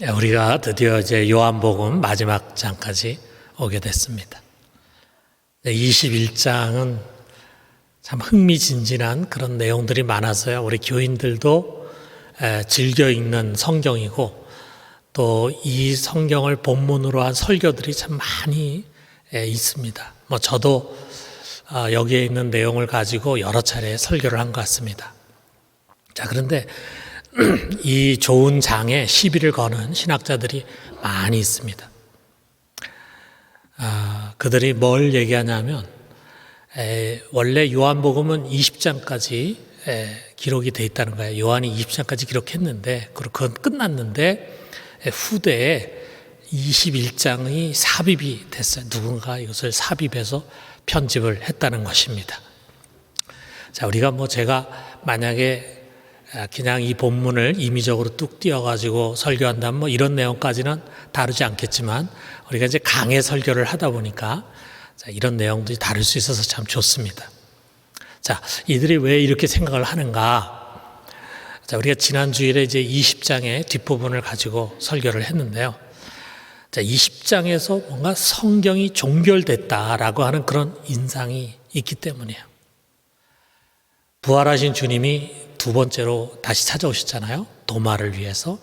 우리가 드디어 이제 요한복음 마지막 장까지 오게 됐습니다. 21장은 참 흥미진진한 그런 내용들이 많아서요. 우리 교인들도 즐겨 읽는 성경이고 또 이 성경을 본문으로 한 설교들이 참 많이 있습니다. 저도 여기에 있는 내용을 가지고 여러 차례 설교를 한 것 같습니다. 자, 그런데 이 좋은 장에 시비를 거는 신학자들이 많이 있습니다. 그들이 뭘 얘기하냐면 원래 요한복음은 20장까지 기록이 돼 있다는 거예요. 요한이 20장까지 기록했는데 그건 끝났는데 후대에 21장이 삽입이 됐어요. 누군가 이것을 삽입해서 편집을 했다는 것입니다. 자, 우리가 제가 만약에 그냥 이 본문을 임의적으로 뚝 띄워가지고 설교한다면 이런 내용까지는 다루지 않겠지만 우리가 이제 강해 설교를 하다 보니까 이런 내용들이 다룰 수 있어서 참 좋습니다. 자, 이들이 왜 이렇게 생각을 하는가? 자, 우리가 지난 주일에 이제 20장의 뒷부분을 가지고 설교를 했는데요. 자, 20장에서 뭔가 성경이 종결됐다라고 하는 그런 인상이 있기 때문이에요. 부활하신 주님이 두 번째로 다시 찾아오셨잖아요. 도마를 위해서.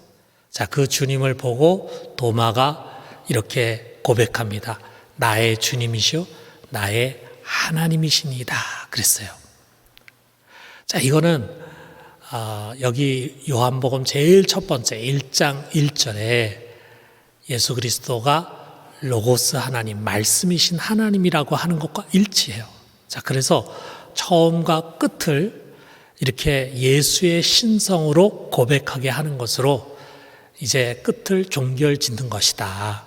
자, 그 주님을 보고 도마가 이렇게 고백합니다. 나의 주님이시오, 나의 하나님이시니다. 그랬어요. 자, 이거는 여기 요한복음 제일 첫 번째 1장 1절에 예수 그리스도가 로고스 하나님, 말씀이신 하나님이라고 하는 것과 일치해요. 자, 그래서 처음과 끝을 이렇게 예수의 신성으로 고백하게 하는 것으로 이제 끝을 종결 짓는 것이다.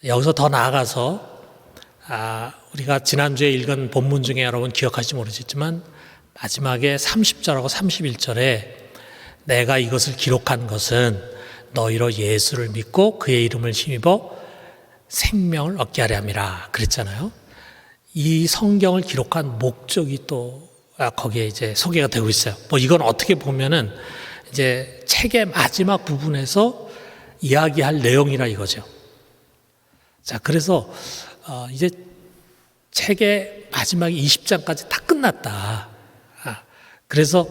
여기서 더 나아가서 우리가 지난주에 읽은 본문 중에 여러분 기억하실지 모르겠지만 마지막에 30절하고 31절에 내가 이것을 기록한 것은 너희로 예수를 믿고 그의 이름을 힘입어 생명을 얻게 하려 함이라 그랬잖아요. 이 성경을 기록한 목적이 또 거기에 이제 소개가 되고 있어요. 이건 어떻게 보면은 이제 책의 마지막 부분에서 이야기할 내용이라 이거죠. 자, 그래서 이제 책의 마지막 20장까지 다 끝났다. 그래서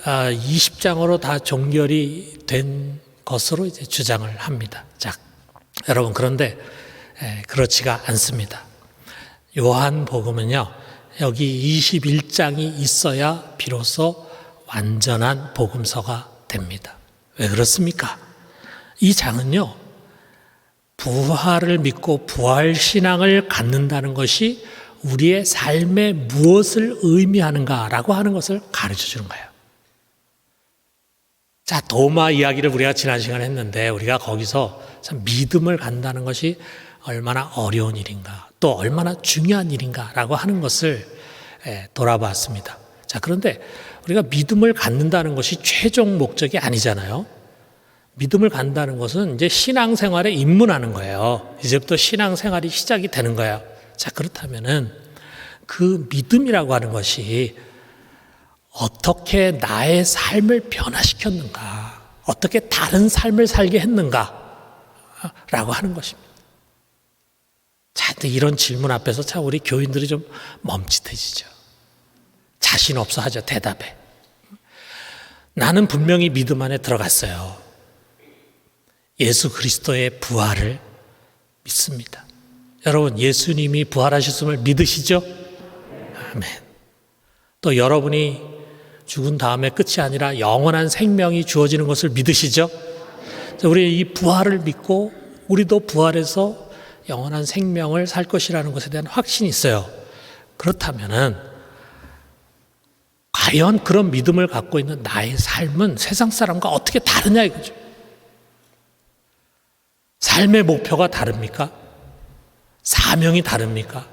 20장으로 다 종결이 된 것으로 이제 주장을 합니다. 자, 여러분, 그런데 그렇지가 않습니다. 요한복음은요, 여기 21장이 있어야 비로소 완전한 복음서가 됩니다. 왜 그렇습니까? 이 장은요, 부활을 믿고 부활신앙을 갖는다는 것이 우리의 삶에 무엇을 의미하는가라고 하는 것을 가르쳐 주는 거예요. 자, 도마 이야기를 우리가 지난 시간에 했는데 우리가 거기서 참 믿음을 갖는다는 것이 얼마나 어려운 일인가, 또 얼마나 중요한 일인가라고 하는 것을 돌아봤습니다. 자, 그런데 우리가 믿음을 갖는다는 것이 최종 목적이 아니잖아요. 믿음을 갖는다는 것은 이제 신앙생활에 입문하는 거예요. 이제부터 신앙생활이 시작이 되는 거예요. 자, 그렇다면은 그 믿음이라고 하는 것이 어떻게 나의 삶을 변화시켰는가, 어떻게 다른 삶을 살게 했는가라고 하는 것입니다. 자, 이런 질문 앞에서 참 우리 교인들이 좀 멈칫해지죠. 자신 없어 하죠, 대답에. 나는 분명히 믿음 안에 들어갔어요. 예수 그리스도의 부활을 믿습니다. 여러분, 예수님이 부활하셨음을 믿으시죠? 아멘. 또 여러분이 죽은 다음에 끝이 아니라 영원한 생명이 주어지는 것을 믿으시죠? 우리 이 부활을 믿고 우리도 부활해서 영원한 생명을 살 것이라는 것에 대한 확신이 있어요. 그렇다면은 과연 그런 믿음을 갖고 있는 나의 삶은 세상 사람과 어떻게 다르냐 이거죠. 삶의 목표가 다릅니까? 사명이 다릅니까?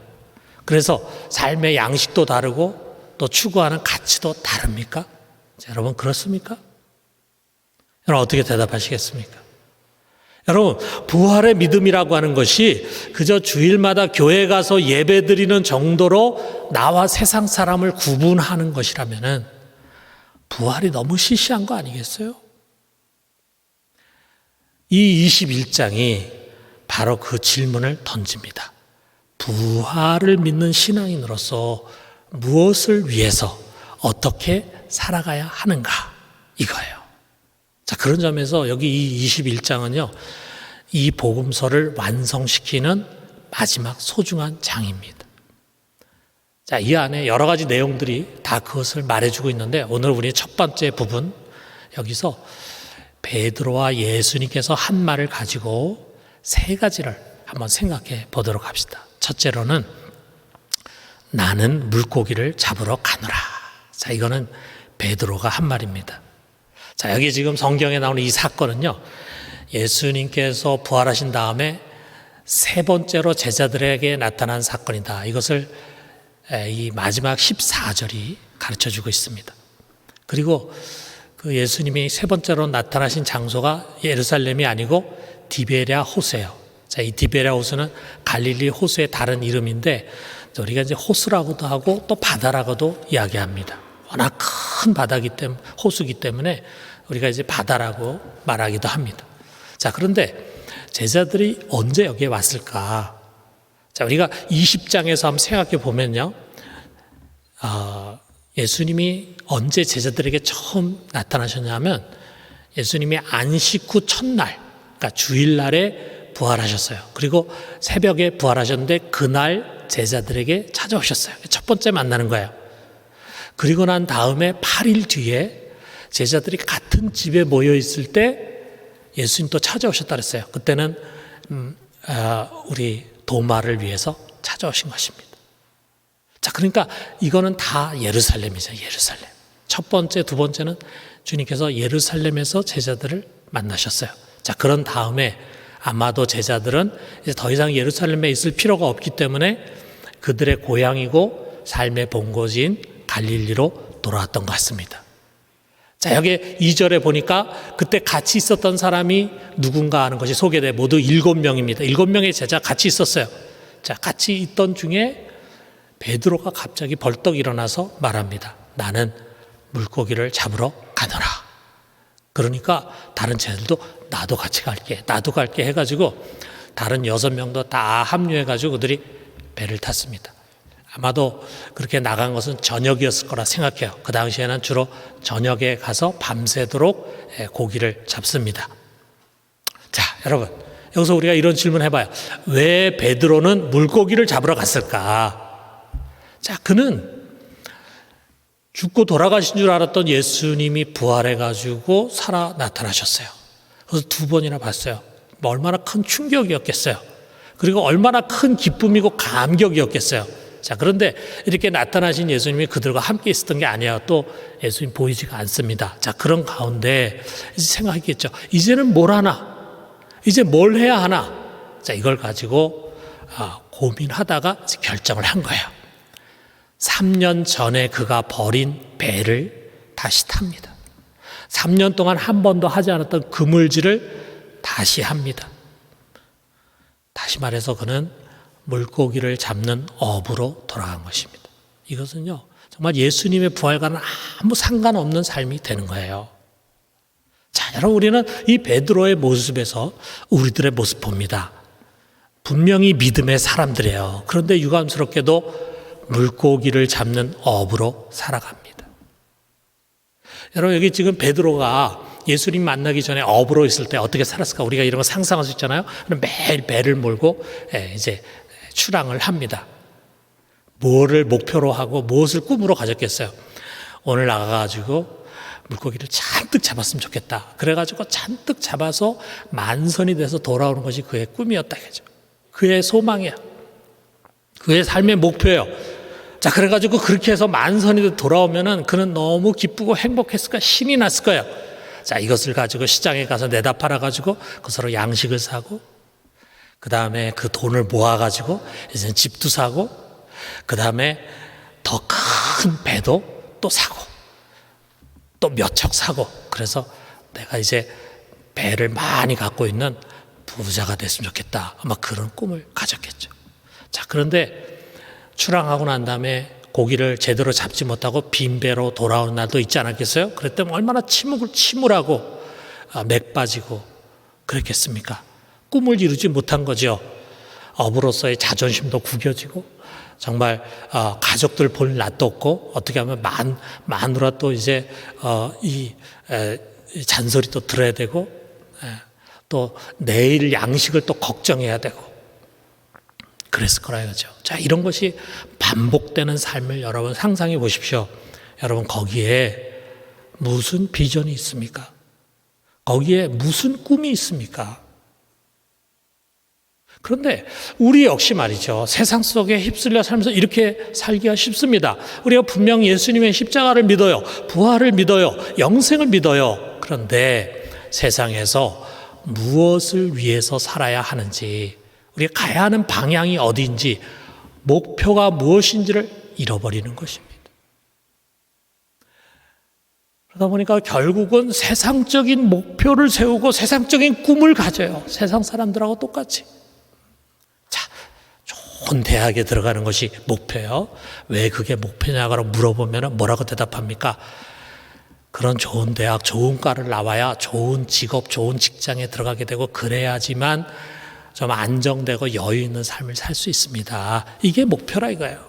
그래서 삶의 양식도 다르고 또 추구하는 가치도 다릅니까? 자, 여러분, 그렇습니까? 여러분, 어떻게 대답하시겠습니까? 여러분, 부활의 믿음이라고 하는 것이 그저 주일마다 교회 가서 예배드리는 정도로 나와 세상 사람을 구분하는 것이라면은 부활이 너무 시시한 거 아니겠어요? 이 21장이 바로 그 질문을 던집니다. 부활을 믿는 신앙인으로서 무엇을 위해서 어떻게 살아가야 하는가, 이거예요. 자, 그런 점에서 여기 이 21장은요, 이 복음서를 완성시키는 마지막 소중한 장입니다. 자, 이 안에 여러 가지 내용들이 다 그것을 말해주고 있는데, 오늘 우리 첫 번째 부분, 여기서 베드로와 예수님께서 한 말을 가지고 세 가지를 한번 생각해 보도록 합시다. 첫째로는 나는 물고기를 잡으러 가노라. 자, 이거는 베드로가 한 말입니다. 자, 여기 지금 성경에 나오는 이 사건은요, 예수님께서 부활하신 다음에 세 번째로 제자들에게 나타난 사건이다. 이것을 이 마지막 14절이 가르쳐 주고 있습니다. 그리고 그 예수님이 세 번째로 나타나신 장소가 예루살렘이 아니고 디베랴 호수예요. 자, 이 디베랴 호수는 갈릴리 호수의 다른 이름인데, 우리가 이제 호수라고도 하고 또 바다라고도 이야기합니다. 워낙 큰 바다기 때문에, 호수기 때문에 우리가 이제 바다라고 말하기도 합니다. 자, 그런데 제자들이 언제 여기에 왔을까? 자, 우리가 20장에서 한번 생각해 보면요, 예수님이 언제 제자들에게 처음 나타나셨냐면, 예수님이 안식 후 첫날, 그러니까 주일날에 부활하셨어요. 그리고 새벽에 부활하셨는데 그날 제자들에게 찾아오셨어요. 첫 번째 만나는 거예요. 그리고 난 다음에 8일 뒤에 제자들이 같은 집에 모여 있을 때 예수님 또 찾아오셨다 그랬어요. 그때는 우리 도마를 위해서 찾아오신 것입니다. 자, 그러니까 이거는 다 예루살렘이죠. 예루살렘. 첫 번째, 두 번째는 주님께서 예루살렘에서 제자들을 만나셨어요. 자, 그런 다음에 아마도 제자들은 이제 더 이상 예루살렘에 있을 필요가 없기 때문에 그들의 고향이고 삶의 본고지인 갈릴리로 돌아왔던 것 같습니다. 자, 여기 2절에 보니까 그때 같이 있었던 사람이 누군가 하는 것이 소개돼. 모두 7명입니다. 7명의 제자 같이 있었어요. 자, 같이 있던 중에 베드로가 갑자기 벌떡 일어나서 말합니다. 나는 물고기를 잡으러 가노라. 그러니까 다른 제자들도 나도 같이 갈게, 나도 갈게 해가지고 다른 6명도 다 합류해가지고 그들이 배를 탔습니다. 아마도 그렇게 나간 것은 저녁이었을 거라 생각해요. 그 당시에는 주로 저녁에 가서 밤새도록 고기를 잡습니다. 자, 여러분, 여기서 우리가 이런 질문 해봐요. 왜 베드로는 물고기를 잡으러 갔을까? 자, 그는 죽고 돌아가신 줄 알았던 예수님이 부활해가지고 살아 나타나셨어요. 그래서 2번이나 봤어요. 얼마나 큰 충격이었겠어요. 그리고 얼마나 큰 기쁨이고 감격이었겠어요. 자, 그런데 이렇게 나타나신 예수님이 그들과 함께 있었던 게 아니에요. 또 예수님 보이지가 않습니다. 자, 그런 가운데 이제 생각했겠죠. 이제는 뭘 하나? 이제 뭘 해야 하나? 자, 이걸 가지고 고민하다가 결정을 한 거예요. 3년 전에 그가 버린 배를 다시 탑니다. 3년 동안 한 번도 하지 않았던 그물질을 다시 합니다. 다시 말해서 그는 물고기를 잡는 업으로 돌아간 것입니다. 이것은요, 정말 예수님의 부활과는 아무 상관없는 삶이 되는 거예요. 자, 여러분, 우리는 이 베드로의 모습에서 우리들의 모습 봅니다. 분명히 믿음의 사람들이에요. 그런데 유감스럽게도 물고기를 잡는 업으로 살아갑니다. 여러분, 여기 지금 베드로가 예수님 만나기 전에 업으로 있을 때 어떻게 살았을까? 우리가 이런 거 상상할 수 있잖아요. 매일 배를 몰고 이제 출항을 합니다. 뭐를 목표로 하고 무엇을 꿈으로 가졌겠어요? 오늘 나가가지고 물고기를 잔뜩 잡았으면 좋겠다. 그래가지고 잔뜩 잡아서 만선이 돼서 돌아오는 것이 그의 꿈이었다. 그의 소망이야. 그의 삶의 목표예요. 자, 그래가지고 그렇게 해서 만선이 돌아오면은 그는 너무 기쁘고 행복했을 거야. 신이 났을 거예요. 자, 이것을 가지고 시장에 가서 내다 팔아가지고 그것으로 양식을 사고, 그 다음에 그 돈을 모아가지고 이제 집도 사고, 그 다음에 더 큰 배도 또 사고, 또 몇 척 사고, 그래서 내가 이제 배를 많이 갖고 있는 부자가 됐으면 좋겠다. 아마 그런 꿈을 가졌겠죠. 자, 그런데 출항하고 난 다음에 고기를 제대로 잡지 못하고 빈 배로 돌아오는 날도 있지 않았겠어요? 그랬더니 얼마나 침울하고 맥 빠지고 그랬겠습니까? 꿈을 이루지 못한 거죠. 어부로서의 자존심도 구겨지고 정말 가족들 볼 낯도 없고 어떻게 하면 마누라 또 이제 이 잔소리 또 들어야 되고 또 내일 양식을 또 걱정해야 되고 그랬을 거라 이거죠. 자, 이런 것이 반복되는 삶을 여러분 상상해 보십시오. 여러분 거기에 무슨 비전이 있습니까? 거기에 무슨 꿈이 있습니까? 그런데 우리 역시 말이죠. 세상 속에 휩쓸려 살면서 이렇게 살기가 쉽습니다. 우리가 분명 예수님의 십자가를 믿어요. 부활을 믿어요. 영생을 믿어요. 그런데 세상에서 무엇을 위해서 살아야 하는지, 우리가 가야 하는 방향이 어디인지, 목표가 무엇인지를 잃어버리는 것입니다. 그러다 보니까 결국은 세상적인 목표를 세우고 세상적인 꿈을 가져요. 세상 사람들하고 똑같이. 자, 좋은 대학에 들어가는 것이 목표예요. 왜 그게 목표냐고 물어보면 뭐라고 대답합니까? 그런 좋은 대학, 좋은 과를 나와야 좋은 직업, 좋은 직장에 들어가게 되고 그래야지만 좀 안정되고 여유 있는 삶을 살 수 있습니다. 이게 목표라 이거예요.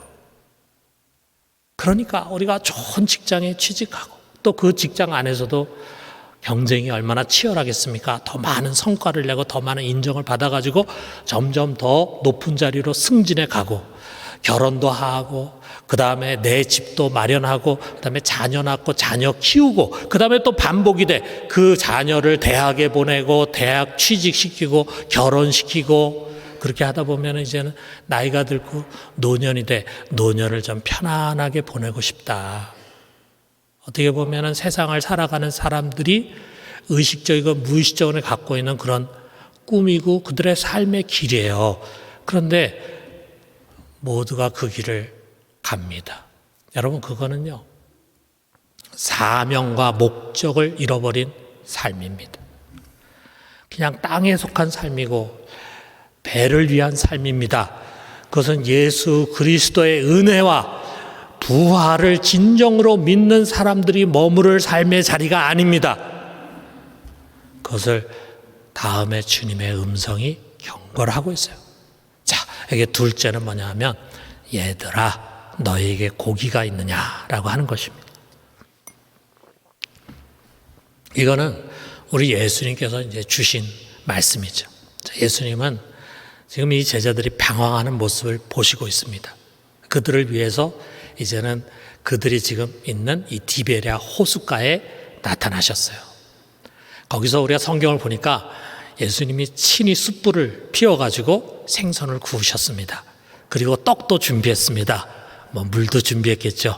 그러니까 우리가 좋은 직장에 취직하고 또 그 직장 안에서도 경쟁이 얼마나 치열하겠습니까? 더 많은 성과를 내고 더 많은 인정을 받아가지고 점점 더 높은 자리로 승진해 가고 결혼도 하고 그 다음에 내 집도 마련하고 그 다음에 자녀 낳고 자녀 키우고 그 다음에 또 반복이 돼. 그 자녀를 대학에 보내고 대학 취직시키고 결혼시키고 그렇게 하다 보면 이제는 나이가 들고 노년이 돼. 노년을 좀 편안하게 보내고 싶다. 어떻게 보면 세상을 살아가는 사람들이 의식적이고 무의식적으로 갖고 있는 그런 꿈이고 그들의 삶의 길이에요. 그런데 모두가 그 길을 갑니다. 여러분 그거는요. 사명과 목적을 잃어버린 삶입니다. 그냥 땅에 속한 삶이고 배를 위한 삶입니다. 그것은 예수 그리스도의 은혜와 부활을 진정으로 믿는 사람들이 머무를 삶의 자리가 아닙니다. 그것을 다음에 주님의 음성이 경고를 하고 있어요. 자, 이게 둘째는 뭐냐 하면 얘들아 너에게 고기가 있느냐라고 하는 것입니다. 이거는 우리 예수님께서 이제 주신 말씀이죠. 예수님은 지금 이 제자들이 방황하는 모습을 보시고 있습니다. 그들을 위해서 이제는 그들이 지금 있는 이 디베랴 호숫가에 나타나셨어요. 거기서 우리가 성경을 보니까 예수님이 친히 숯불을 피워가지고 생선을 구우셨습니다. 그리고 떡도 준비했습니다. 물도 준비했겠죠.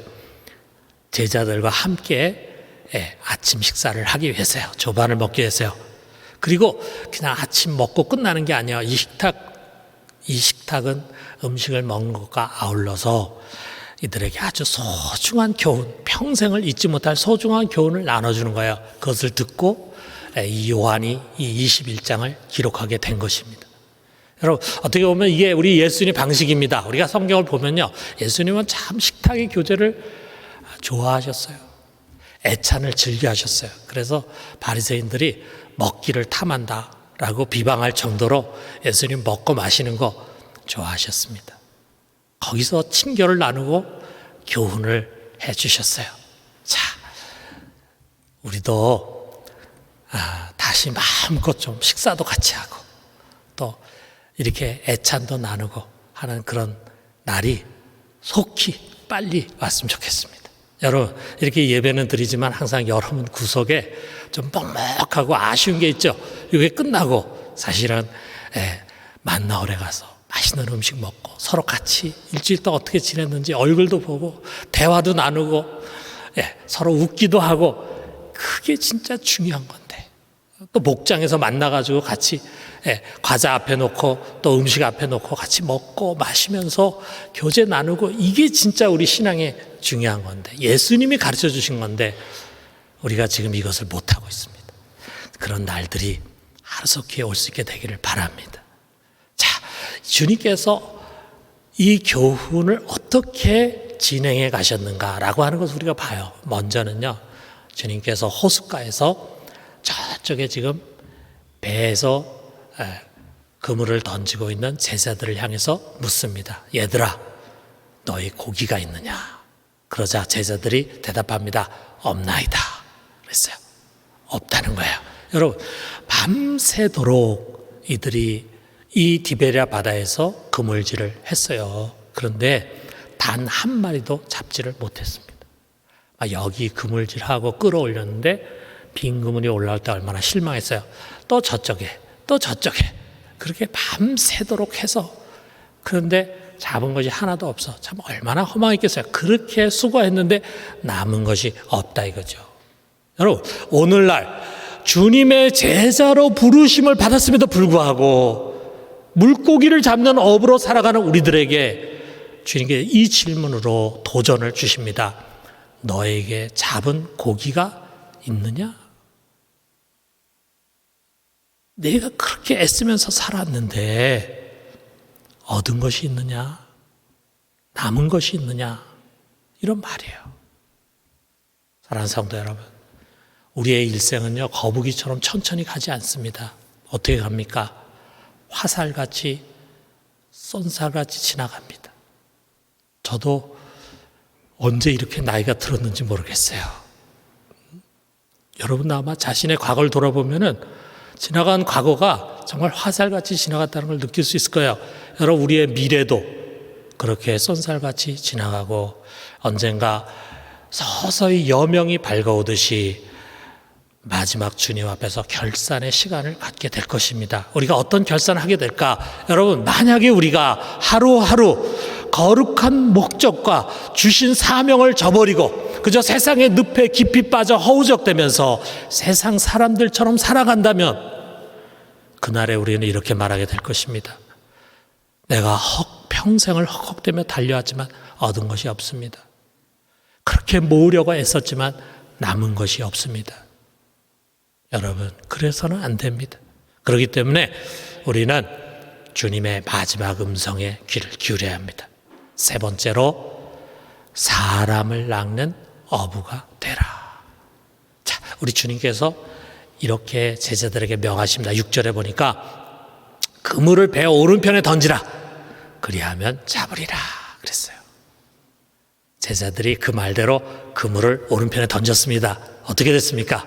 제자들과 함께 아침 식사를 하기 위해서요. 조반을 먹기 위해서요. 그리고 그냥 아침 먹고 끝나는 게 아니에요. 이 식탁은 음식을 먹는 것과 아울러서 이들에게 아주 소중한 교훈, 평생을 잊지 못할 소중한 교훈을 나눠주는 거예요. 그것을 듣고 이 요한이 이 21장을 기록하게 된 것입니다. 여러분 어떻게 보면 이게 우리 예수님 방식입니다. 우리가 성경을 보면요. 예수님은 참 식탁의 교제를 좋아하셨어요. 애찬을 즐겨하셨어요. 그래서 바리새인들이 먹기를 탐한다라고 비방할 정도로 예수님 먹고 마시는 거 좋아하셨습니다. 거기서 친교를 나누고 교훈을 해 주셨어요. 자, 우리도 다시 마음껏 좀 식사도 같이 하고 또 이렇게 애찬도 나누고 하는 그런 날이 속히 빨리 왔으면 좋겠습니다. 여러분 이렇게 예배는 드리지만 항상 여러분 구석에 좀 먹먹하고 아쉬운 게 있죠. 이게 끝나고 사실은 만나홀에 가서 맛있는 음식 먹고 서로 같이 일주일 동안 어떻게 지냈는지 얼굴도 보고 대화도 나누고 서로 웃기도 하고 그게 진짜 중요한 건데 또 목장에서 만나가지고 같이 과자 앞에 놓고 또 음식 앞에 놓고 같이 먹고 마시면서 교제 나누고 이게 진짜 우리 신앙의 중요한 건데 예수님이 가르쳐 주신 건데 우리가 지금 이것을 못하고 있습니다. 그런 날들이 하루속히 올 수 있게 되기를 바랍니다. 자, 주님께서 이 교훈을 어떻게 진행해 가셨는가라고 하는 것을 우리가 봐요. 먼저는요, 주님께서 호숫가에서 저쪽에 지금 배에서 그물을 던지고 있는 제자들을 향해서 묻습니다. 얘들아, 너희 고기가 있느냐? 그러자 제자들이 대답합니다. 없나이다. 그랬어요. 없다는 거예요. 여러분, 밤새도록 이들이 이 디베랴 바다에서 그물질을 했어요. 그런데 단 한 마리도 잡지를 못했습니다. 여기 그물질하고 끌어올렸는데 빈 그물이 올라올 때 얼마나 실망했어요. 또 저쪽에, 또 저쪽에. 그렇게 밤새도록 해서, 그런데 잡은 것이 하나도 없어. 참 얼마나 허망했겠어요. 그렇게 수고했는데 남은 것이 없다 이거죠. 여러분, 오늘날 주님의 제자로 부르심을 받았음에도 불구하고 물고기를 잡는 업으로 살아가는 우리들에게 주님께 이 질문으로 도전을 주십니다. 너에게 잡은 고기가 있느냐? 내가 그렇게 애쓰면서 살았는데 얻은 것이 있느냐? 남은 것이 있느냐? 이런 말이에요. 사랑하는 성도 여러분, 우리의 일생은요, 거북이처럼 천천히 가지 않습니다. 어떻게 갑니까? 화살같이, 쏜살같이 지나갑니다. 저도 언제 이렇게 나이가 들었는지 모르겠어요. 여러분 아마 자신의 과거를 돌아보면은 지나간 과거가 정말 화살같이 지나갔다는 걸 느낄 수 있을 거예요. 여러분, 우리의 미래도 그렇게 쏜살같이 지나가고 언젠가 서서히 여명이 밝아오듯이 마지막 주님 앞에서 결산의 시간을 갖게 될 것입니다. 우리가 어떤 결산을 하게 될까? 여러분, 만약에 우리가 하루하루 거룩한 목적과 주신 사명을 저버리고 그저 세상의 늪에 깊이 빠져 허우적대면서 세상 사람들처럼 살아간다면 그날에 우리는 이렇게 말하게 될 것입니다. 내가 평생을 헉헉대며 달려왔지만 얻은 것이 없습니다. 그렇게 모으려고 애썼지만 남은 것이 없습니다. 여러분, 그래서는 안 됩니다. 그렇기 때문에 우리는 주님의 마지막 음성에 귀를 기울여야 합니다. 세 번째로, 사람을 낚는 어부가 되라. 자, 우리 주님께서 이렇게 제자들에게 명하십니다. 6절에 보니까 그물을 배 오른편에 던지라. 그리하면 잡으리라 그랬어요. 제자들이 그 말대로 그물을 오른편에 던졌습니다. 어떻게 됐습니까?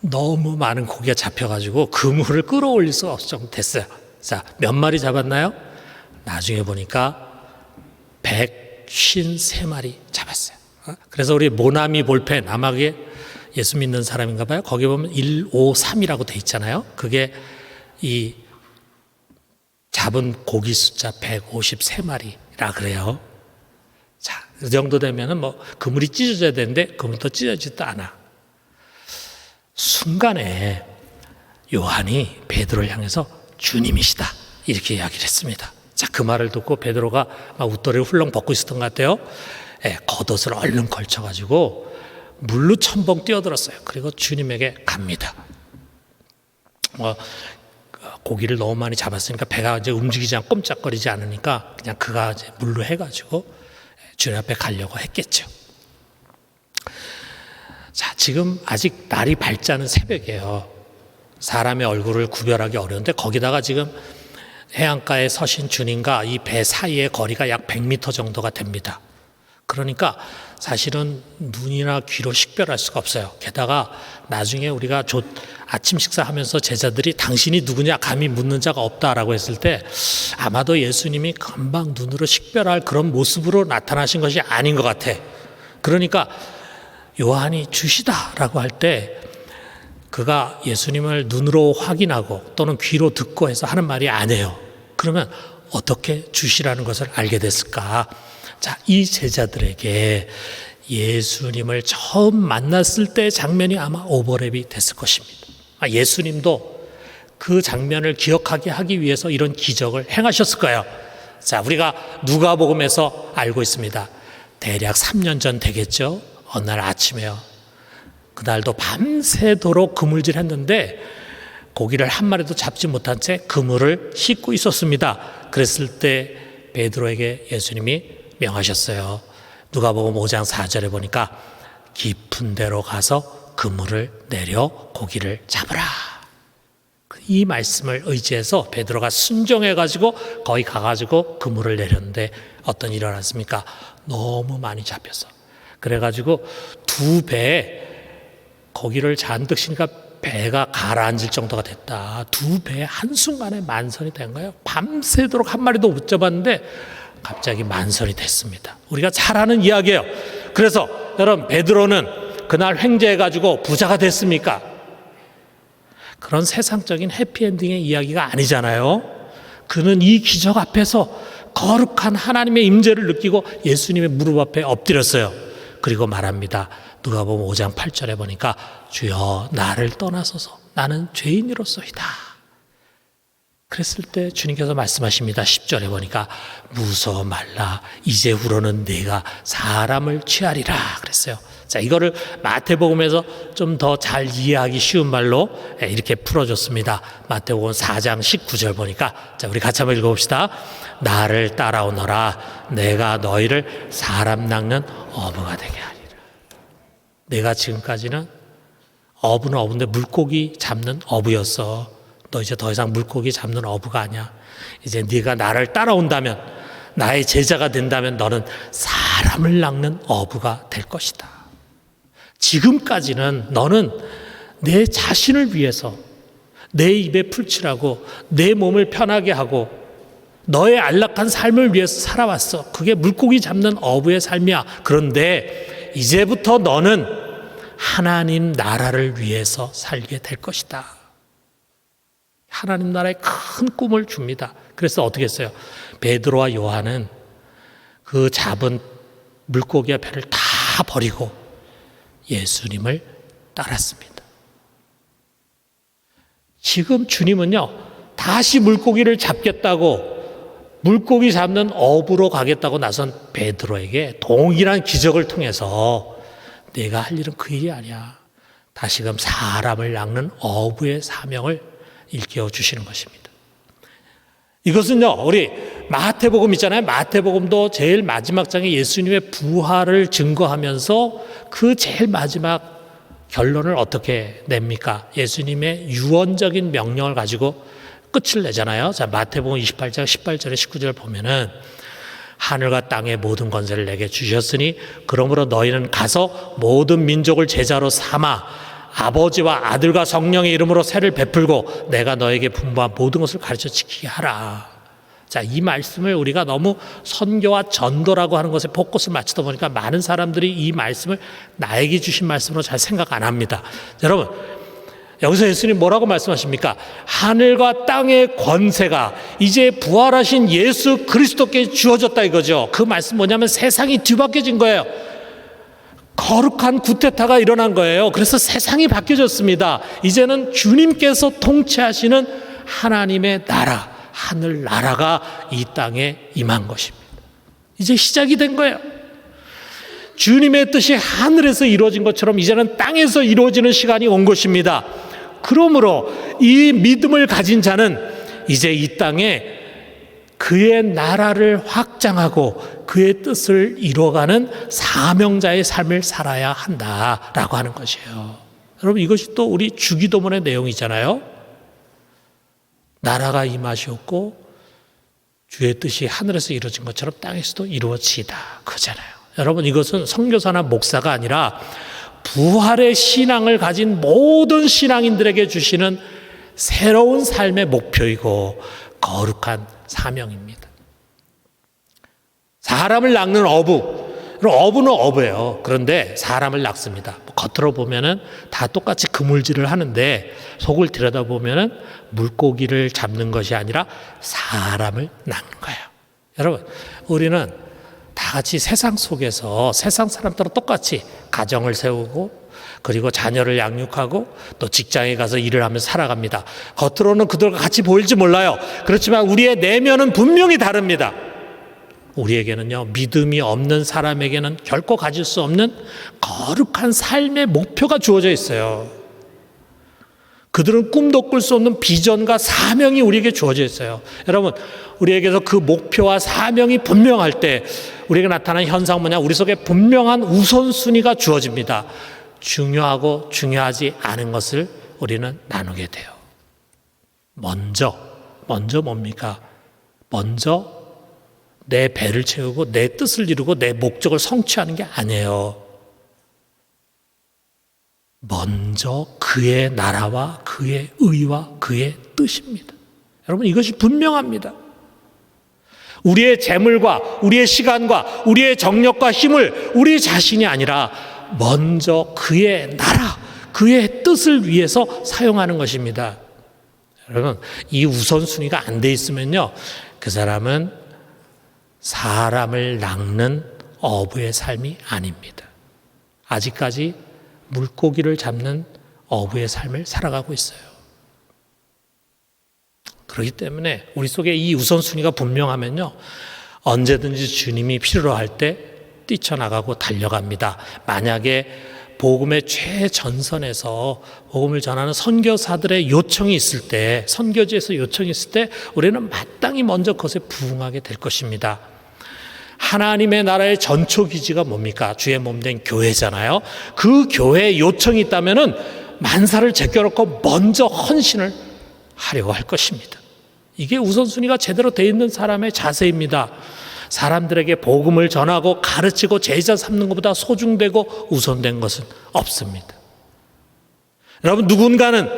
너무 많은 고기가 잡혀가지고 그물을 끌어올릴 수가 없을 정도 됐어요. 자, 몇 마리 잡았나요? 나중에 보니까 153마리 잡았어요. 그래서 우리 모나미 볼펜, 남학에 예수 믿는 사람인가 봐요. 거기 보면 153이라고 돼 있잖아요. 그게 이 잡은 고기 숫자 153마리라 그래요. 자, 그 정도 되면은 뭐 그물이 찢어져야 되는데 그물도 찢어지지도 않아. 순간에 요한이 베드로를 향해서 주님이시다 이렇게 이야기를 했습니다. 자, 그 말을 듣고 베드로가 막 웃도리를 훌렁 벗고 있었던 것 같아요. 겉옷을 얼른 걸쳐가지고 물로 첨벙 뛰어들었어요. 그리고 주님에게 갑니다. 고기를 너무 많이 잡았으니까 배가 이제 움직이지 않고 꼼짝거리지 않으니까 그냥 그가 이제 물로 해가지고 주님 앞에 가려고 했겠죠. 자, 지금 아직 날이 밝지 않은 새벽이에요. 사람의 얼굴을 구별하기 어려운데 거기다가 지금 해안가에 서신 주님과 이 배 사이의 거리가 약 100m 정도가 됩니다. 그러니까 사실은 눈이나 귀로 식별할 수가 없어요. 게다가 나중에 우리가 아침 식사하면서 제자들이 당신이 누구냐 감히 묻는 자가 없다라고 했을 때 아마도 예수님이 금방 눈으로 식별할 그런 모습으로 나타나신 것이 아닌 것 같아. 그러니까 요한이 주시다라고 할 때 그가 예수님을 눈으로 확인하고 또는 귀로 듣고 해서 하는 말이 아니에요. 그러면 어떻게 주시라는 것을 알게 됐을까? 자, 이 제자들에게 예수님을 처음 만났을 때 장면이 아마 오버랩이 됐을 것입니다. 예수님도 그 장면을 기억하게 하기 위해서 이런 기적을 행하셨을 거예요. 자, 우리가 누가복음에서 알고 있습니다. 대략 3년 전 되겠죠. 어느 날 아침에요. 그날도 밤새도록 그물질 했는데 고기를 한 마리도 잡지 못한 채 그물을 씻고 있었습니다. 그랬을 때 베드로에게 예수님이 명하셨어요. 누가복음 5장 4절에 보니까 깊은 데로 가서 그물을 내려 고기를 잡으라. 이 말씀을 의지해서 베드로가 순종해가지고 거기 가가지고 그물을 내렸는데 어떤 일이 일어났습니까? 너무 많이 잡혀서. 그래가지고 2배 고기를 잔뜩 쉬니까 배가 가라앉을 정도가 됐다. 2배 한순간에 만선이 된 거예요. 밤새도록 한 마리도 못 잡았는데 갑자기 만선이 됐습니다. 우리가 잘 아는 이야기예요. 그래서 여러분, 베드로는 그날 횡재해가지고 부자가 됐습니까? 그런 세상적인 해피엔딩의 이야기가 아니잖아요. 그는 이 기적 앞에서 거룩한 하나님의 임재를 느끼고 예수님의 무릎 앞에 엎드렸어요. 그리고 말합니다. 누가복음 5장 8절에 보니까 주여 나를 떠나소서 나는 죄인이로소이다. 그랬을 때 주님께서 말씀하십니다. 10절에 보니까 무서워 말라 이제후로는 네가 사람을 취하리라 그랬어요. 자, 이거를 마태복음에서 좀 더 잘 이해하기 쉬운 말로 이렇게 풀어줬습니다. 마태복음 4장 19절 보니까, 자, 우리 같이 한번 읽어봅시다. 나를 따라오너라 내가 너희를 사람 낚는 어부가 되게 하리라. 내가 지금까지는 어부는 어부인데 물고기 잡는 어부였어. 너 이제 더 이상 물고기 잡는 어부가 아니야. 이제 네가 나를 따라온다면, 나의 제자가 된다면 너는 사람을 낚는 어부가 될 것이다. 지금까지는 너는 내 자신을 위해서 내 입에 풀칠하고 내 몸을 편하게 하고 너의 안락한 삶을 위해서 살아왔어. 그게 물고기 잡는 어부의 삶이야. 그런데 이제부터 너는 하나님 나라를 위해서 살게 될 것이다. 하나님 나라의 큰 꿈을 줍니다. 그래서 어떻게 했어요? 베드로와 요한은 그 잡은 물고기와 배를 다 버리고 예수님을 따랐습니다. 지금 주님은요, 다시 물고기를 잡겠다고 물고기 잡는 어부로 가겠다고 나선 베드로에게 동일한 기적을 통해서 내가 할 일은 그 일이 아니야. 다시금 사람을 낚는 어부의 사명을 일깨워 주시는 것입니다. 이것은요, 우리 마태복음 있잖아요. 마태복음도 제일 마지막 장에 예수님의 부활을 증거하면서 그 제일 마지막 결론을 어떻게 냅니까? 예수님의 유언적인 명령을 가지고 끝을 내잖아요. 자, 마태복음 28장 18절에 19절 보면은 하늘과 땅의 모든 권세를 내게 주셨으니 그러므로 너희는 가서 모든 민족을 제자로 삼아 아버지와 아들과 성령의 이름으로 세를 베풀고 내가 너에게 분부한 모든 것을 가르쳐 지키게 하라. 자, 이 말씀을 우리가 너무 선교와 전도라고 하는 것에 포커스를 맞추다 보니까 많은 사람들이 이 말씀을 나에게 주신 말씀으로 잘 생각 안 합니다. 여러분, 여기서 예수님 뭐라고 말씀하십니까? 하늘과 땅의 권세가 이제 부활하신 예수 그리스도께 주어졌다 이거죠. 그 말씀 뭐냐면 세상이 뒤바뀌어진 거예요. 거룩한 구테타가 일어난 거예요. 그래서 세상이 바뀌어졌습니다. 이제는 주님께서 통치하시는 하나님의 나라, 하늘 나라가 이 땅에 임한 것입니다. 이제 시작이 된 거예요. 주님의 뜻이 하늘에서 이루어진 것처럼 이제는 땅에서 이루어지는 시간이 온 것입니다. 그러므로 이 믿음을 가진 자는 이제 이 땅에 그의 나라를 확장하고 그의 뜻을 이루어가는 사명자의 삶을 살아야 한다라고 하는 것이에요. 여러분, 이것이 또 우리 주기도문의 내용이잖아요. 나라가 임하시옵고 주의 뜻이 하늘에서 이루어진 것처럼 땅에서도 이루어지다 그잖아요. 여러분, 이것은 선교사나 목사가 아니라 부활의 신앙을 가진 모든 신앙인들에게 주시는 새로운 삶의 목표이고 거룩한 사명입니다. 사람을 낚는 어부, 어부는 어부예요. 그런데 사람을 낚습니다. 겉으로 보면은 다 똑같이 그물질을 하는데 속을 들여다보면은 물고기를 잡는 것이 아니라 사람을 낚는 거예요. 여러분, 우리는 다 같이 세상 속에서 세상 사람들과 똑같이 가정을 세우고 그리고 자녀를 양육하고 또 직장에 가서 일을 하면서 살아갑니다. 겉으로는 그들과 같이 보일지 몰라요. 그렇지만 우리의 내면은 분명히 다릅니다. 우리에게는요, 믿음이 없는 사람에게는 결코 가질 수 없는 거룩한 삶의 목표가 주어져 있어요. 그들은 꿈도 꿀 수 없는 비전과 사명이 우리에게 주어져 있어요. 여러분, 우리에게서 그 목표와 사명이 분명할 때 우리에게 나타나는 현상은 뭐냐? 우리 속에 분명한 우선순위가 주어집니다. 중요하고 중요하지 않은 것을 우리는 나누게 돼요. 먼저 뭡니까? 먼저 내 배를 채우고 내 뜻을 이루고 내 목적을 성취하는 게 아니에요. 먼저 그의 나라와 그의 의와 그의 뜻입니다. 여러분, 이것이 분명합니다. 우리의 재물과 우리의 시간과 우리의 정력과 힘을 우리 자신이 아니라 먼저 그의 나라, 그의 뜻을 위해서 사용하는 것입니다. 여러분, 이 우선순위가 안 돼 있으면요, 그 사람은 사람을 낚는 어부의 삶이 아닙니다. 아직까지 물고기를 잡는 어부의 삶을 살아가고 있어요. 그렇기 때문에 우리 속에 이 우선순위가 분명하면요, 언제든지 주님이 필요로 할 때 뛰쳐나가고 달려갑니다. 만약에 복음의 최전선에서 복음을 전하는 선교사들의 요청이 있을 때, 선교지에서 요청이 있을 때 우리는 마땅히 먼저 그것에 부응하게 될 것입니다. 하나님의 나라의 전초기지가 뭡니까? 주의 몸된 교회잖아요. 그 교회에 요청이 있다면은 만사를 제껴놓고 먼저 헌신을 하려고 할 것입니다. 이게 우선순위가 제대로 되어 있는 사람의 자세입니다. 사람들에게 복음을 전하고 가르치고 제자 삼는 것보다 소중되고 우선된 것은 없습니다. 여러분, 누군가는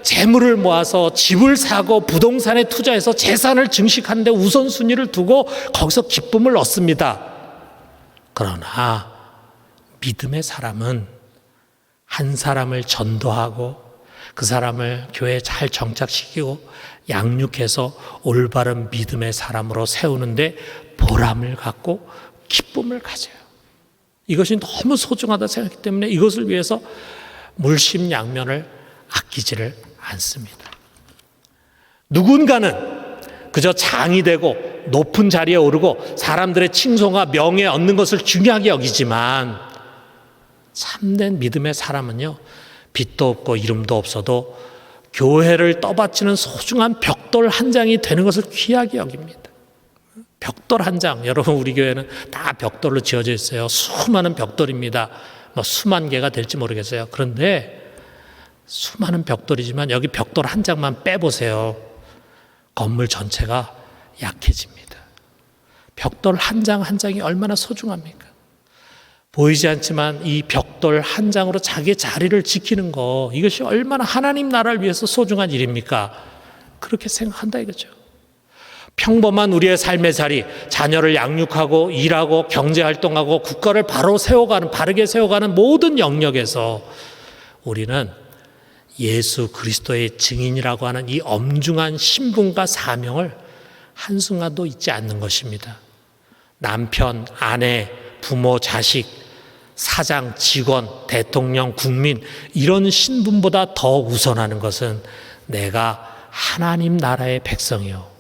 재물을 모아서 집을 사고 부동산에 투자해서 재산을 증식하는 데 우선순위를 두고 거기서 기쁨을 얻습니다. 그러나 믿음의 사람은 한 사람을 전도하고 그 사람을 교회에 잘 정착시키고 양육해서 올바른 믿음의 사람으로 세우는데 보람을 갖고 기쁨을 가져요. 이것이 너무 소중하다 생각하기 때문에 이것을 위해서 물심양면을 아끼지를 않습니다. 누군가는 그저 장이 되고 높은 자리에 오르고 사람들의 칭송과 명예 얻는 것을 중요하게 여기지만 참된 믿음의 사람은요, 빚도 없고 이름도 없어도 교회를 떠받치는 소중한 벽돌 한 장이 되는 것을 귀하게 여깁니다. 벽돌 한 장, 여러분, 우리 교회는 다 벽돌로 지어져 있어요. 수많은 벽돌입니다. 뭐 수만 개가 될지 모르겠어요. 그런데 수많은 벽돌이지만 여기 벽돌 한 장만 빼보세요. 건물 전체가 약해집니다. 벽돌 한 장 한 장이 얼마나 소중합니까? 보이지 않지만 이 벽돌 한 장으로 자기의 자리를 지키는 거, 이것이 얼마나 하나님 나라를 위해서 소중한 일입니까? 그렇게 생각한다 이거죠. 평범한 우리의 삶의 자리, 자녀를 양육하고 일하고 경제활동하고 국가를 바르게 세워가는 모든 영역에서 우리는 예수 그리스도의 증인이라고 하는 이 엄중한 신분과 사명을 한순간도 잊지 않는 것입니다. 남편, 아내, 부모, 자식, 사장, 직원, 대통령, 국민, 이런 신분보다 더 우선하는 것은 내가 하나님 나라의 백성이요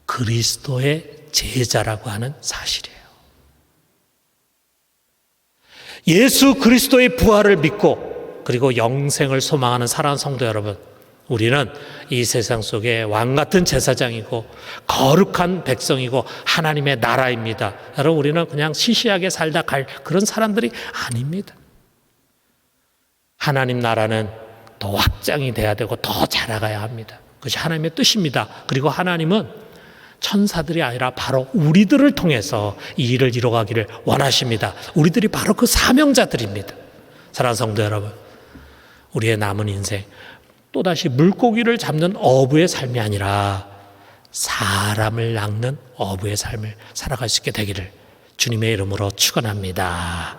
그리스도의 제자라고 하는 사실이에요. 예수 그리스도의 부활을 믿고 그리고 영생을 소망하는 사랑하는 성도 여러분, 우리는 이 세상 속에 왕같은 제사장이고 거룩한 백성이고 하나님의 나라입니다. 여러분, 우리는 그냥 시시하게 살다 갈 그런 사람들이 아닙니다. 하나님 나라는 더 확장이 돼야 되고 더 자라가야 합니다. 그것이 하나님의 뜻입니다. 그리고 하나님은 천사들이 아니라 바로 우리들을 통해서 이 일을 이뤄가기를 원하십니다. 우리들이 바로 그 사명자들입니다. 사랑하는 성도 여러분, 우리의 남은 인생 또다시 물고기를 잡는 어부의 삶이 아니라 사람을 낚는 어부의 삶을 살아갈 수 있게 되기를 주님의 이름으로 축원합니다.